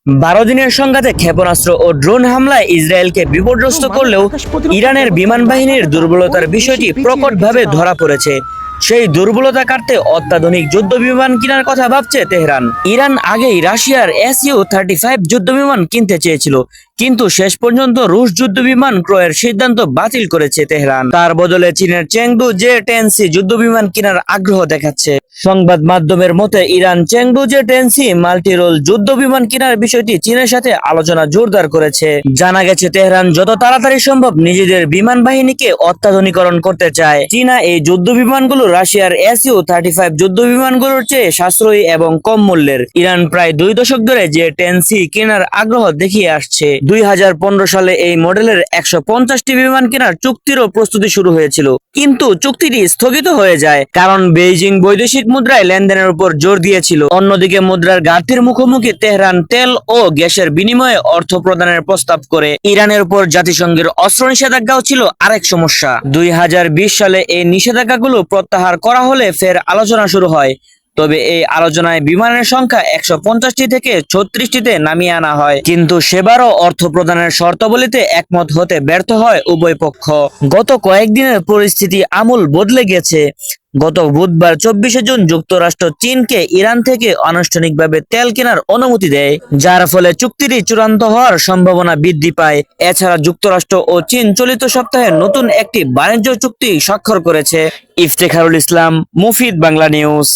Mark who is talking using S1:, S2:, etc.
S1: 12 দিনের সংঘাতে ক্ষেপণাস্ত্র ও ড্রোন হামলায় ইসরায়েলকে বিপর্যস্ত করলেও ইরানের বিমান বাহিনীর দুর্বলতার বিষয়টি প্রকটভাবে ধরা পড়েছে। সেই দুর্বলতা কাটতে অত্যাধুনিক যুদ্ধ বিমান কেনার কথা ভাবছে তেহরান। ইরান আগেই রাশিয়ার Su-35 যুদ্ধ বিমান কিনতে চেয়েছিল, কিন্তু শেষ পর্যন্ত রুশ যুদ্ধ বিমান ক্রয়ের সিদ্ধান্ত বাতিল করেছে তেহরান। তার বদলে চীনের চেংদু জে-10সি যুদ্ধ বিমান কেনার আগ্রহ দেখাচ্ছে। সংবাদ মাধ্যমের মতে ইরান চেংদু জে-10সি মাল্টিরোল যুদ্ধ বিমান কেনার বিষয়টি চীনের সাথে আলোচনা জোরদার করেছে। জানা গেছে তেহরান যত তাড়াতাড়ি সম্ভব নিজেদের বিমান বাহিনীকে অত্যাধুনিকরণ করতে চায়। চীনা এই যুদ্ধ বিমানগুলো রাশিয়ার Su-35 যুদ্ধ বিমানগুলোর চেয়ে সাশ্রয়ী এবং কম মূল্যের। ইরান প্রায় 2 দশক ধরে জে-10সি কেনার আগ্রহ দেখিয়ে আসছে। 2015 সালে এই মডেলের 150টি বিমান কেনার চুক্তিরও প্রস্তুতি শুরু হয়েছিল, কিন্তু চুক্তিটি স্থগিত হয়ে যায় কারণ বেইজিং বৈদেশিক মুদ্রায় লেনদেনের উপর জোর দিয়েছিল। অন্যদিকে মুদ্রার ঘাটতির মুখোমুখি তেহরান তেল ও গ্যাসের বিনিময়ে অর্থ প্রদানের প্রস্তাব করে। ইরানের উপর জাতিসংঘের অস্ত্র নিষেধাজ্ঞাও ছিল আরেক সমস্যা। 2020 সালে এই নিষেধাজ্ঞাগুলো প্রত্যাহার করা হলে ফের আলোচনা শুরু হয়। তবে এই আলোচনায় বিমানের সংখ্যা 150টি থেকে 36টিতে নামিয়ে আনা হয়, কিন্তু সেবারও অর্থ প্রদানের শর্তাবলীতে একমত হতে ব্যর্থ হয় উভয় পক্ষ। গত কয়েকদিনের পরিস্থিতি আমূল বদলে গেছে। গত বুধবার 24শে জুন যুক্তরাষ্ট্র চীনকে ইরান থেকে আনুষ্ঠানিকভাবে তেল কেনার অনুমতি দেয়, যার ফলে চুক্তিটি চূড়ান্ত হওয়ার সম্ভাবনা বৃদ্ধি পায়। এছাড়া যুক্তরাষ্ট্র ও চীন চলিত সপ্তাহে নতুন একটি বাণিজ্য চুক্তি স্বাক্ষর করেছে। ইফতেখারুল ইসলাম, মুফিদ বাংলা নিউজ।